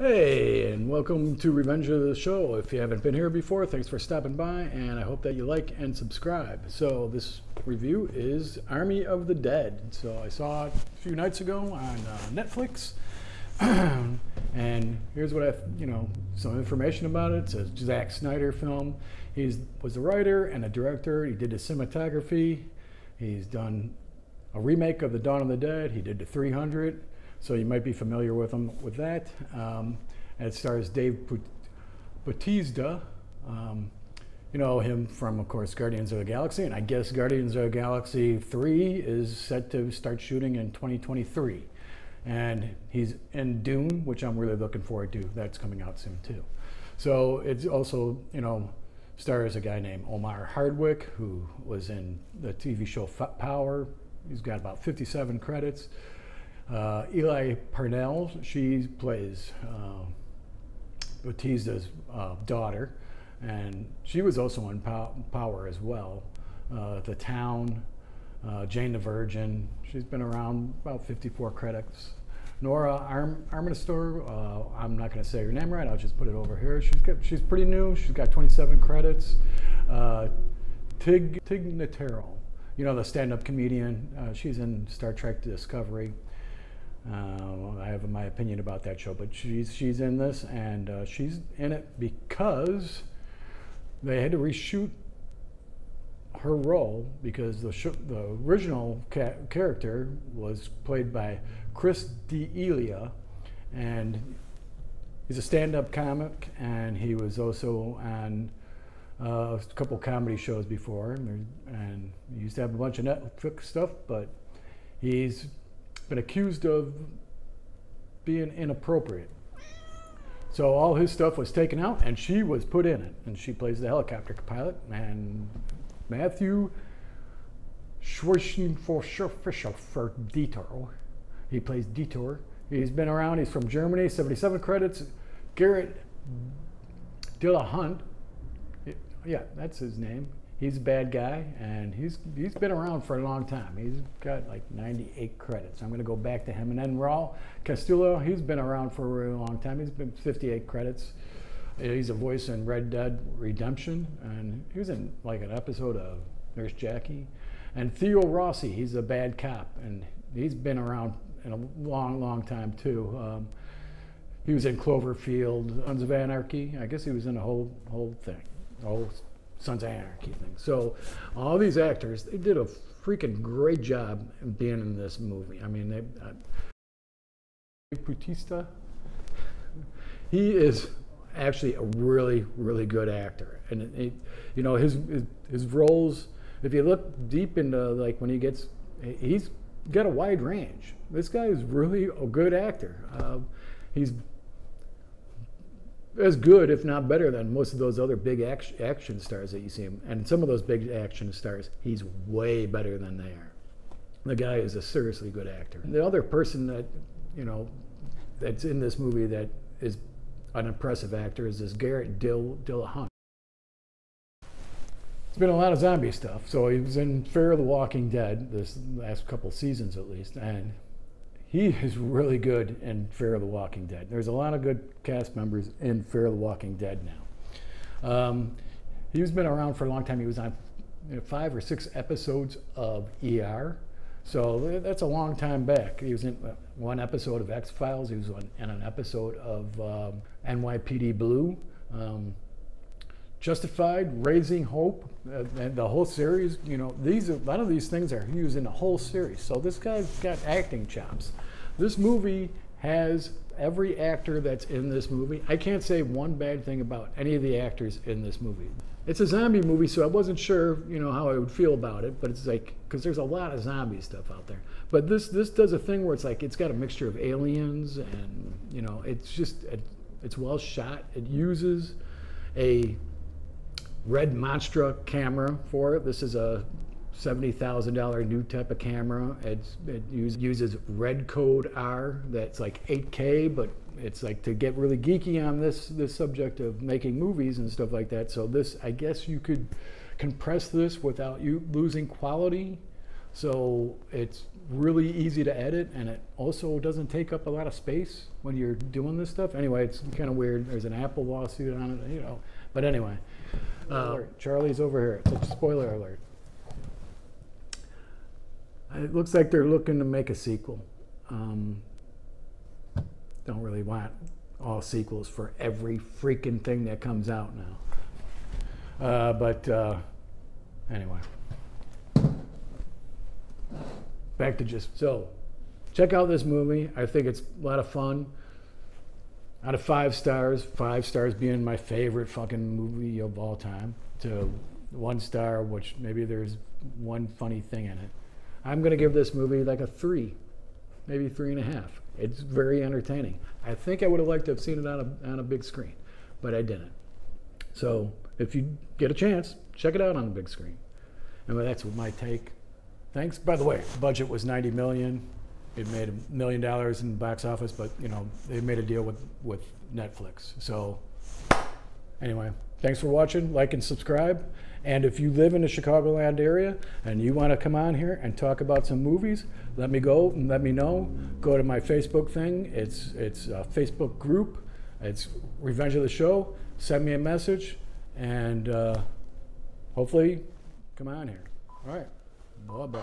Hey, and welcome to Revenge of the Show. If you haven't been here before, thanks for stopping by, and I hope that you like and subscribe. So this review is Army of the Dead. So I saw it a few nights ago on Netflix, and here's what some information about it. It's a Zack Snyder film. He was a writer and a director. He did the cinematography. He's done a remake of The Dawn of the Dead. He did the 300. So you might be familiar with him with that. And it stars Dave Bautista. You know him from, of course, Guardians of the Galaxy, and I guess Guardians of the Galaxy 3 is set to start shooting in 2023. And he's in Dune, which I'm really looking forward to. That's coming out soon too. So it's also, stars a guy named Omar Hardwick, who was in the TV show Power. He's got about 57 credits. Eli Parnell, she plays Bautista's daughter, and she was also in Power as well. The Town, Jane the Virgin, she's been around, about 54 credits. Nora Armistead, I'm not going to say her name right, I'll just put it over here. She's pretty new, she's got 27 credits. Tig Notaro, the stand-up comedian, she's in Star Trek Discovery. I have my opinion about that show, but she's in this, and she's in it because they had to reshoot her role because the original character was played by Chris D'Elia, and he's a stand-up comic, and he was also on a couple comedy shows before, and he used to have a bunch of Netflix stuff, but he's been accused of being inappropriate. So all his stuff was taken out, and she was put in it, and she plays the helicopter pilot. And Matthew Schweighöfer for Detour. He plays Detour. He's been around. He's from Germany. 77 credits. Garrett Dillahunt. Yeah, that's his name. He's a bad guy, and he's been around for a long time. He's got like 98 credits. I'm going to go back to him. And then Raul Castillo, he's been around for a really long time. He's been 58 credits. He's a voice in Red Dead Redemption, and he was in like an episode of Nurse Jackie. And Theo Rossi, he's a bad cop, and he's been around in a long, long time too. He was in Cloverfield, Sons of Anarchy. I guess he was in the whole thing, the whole Sons of Anarchy thing. So all these actors, they did a freaking great job in being in this movie. I mean, Bautista, he is actually a really, really good actor. And his roles, if you look deep into like when he's got a wide range. This guy is really a good actor. He's as good, if not better, than most of those other big action stars that you see him. And some of those big action stars, he's way better than they are. The guy is a seriously good actor. The other person that, that's in this movie that is an impressive actor is this Garrett Dillahunt. It's been a lot of zombie stuff. So he was in Fear of the Walking Dead, this last couple seasons at least, and he is really good in Fear of the Walking Dead. There's a lot of good cast members in Fear of the Walking Dead now. He's been around for a long time. He was on 5 or 6 episodes of ER. So that's a long time back. He was in one episode of X-Files. He was in an episode of NYPD Blue. Justified, Raising Hope, and the whole series, a lot of these things are used in the whole series. So this guy's got acting chops. This movie has every actor that's in this movie. I can't say one bad thing about any of the actors in this movie. It's a zombie movie, so I wasn't sure, how I would feel about it, but it's like, because there's a lot of zombie stuff out there. But this does a thing where it's like, it's got a mixture of aliens, and, it's well shot. It uses a Red Monstra camera for it. This is a $70,000 new type of camera. It uses Red Code R, that's like 8K, but it's like to get really geeky on this subject of making movies and stuff like that. So this, I guess you could compress this without you losing quality. So it's really easy to edit, and it also doesn't take up a lot of space when you're doing this stuff. Anyway, it's kind of weird. There's an Apple lawsuit on it, you know. But anyway, Charlie's over here. It's a spoiler alert. It looks like they're looking to make a sequel. Don't really want all sequels for every freaking thing that comes out now. But anyway. Back to just, so check out this movie. I think it's a lot of fun. Out of 5 stars, 5 stars being my favorite fucking movie of all time, to 1 star, which maybe there's one funny thing in it. I'm going to give this movie like a 3, maybe 3.5. It's very entertaining. I think I would have liked to have seen it on a big screen, but I didn't. So if you get a chance, check it out on the big screen. And that's my take. Thanks. By the way, the budget was $90 million. It made $1 million in the box office, but you know they made a deal with Netflix. So anyway, thanks for watching. Like and subscribe. And if you live in the Chicagoland area and you want to come on here and talk about some movies, let me go and let me know. Go to my Facebook thing. It's a Facebook group. It's Revenge of the Show. Send me a message, and hopefully come on here. All right. Bye-bye.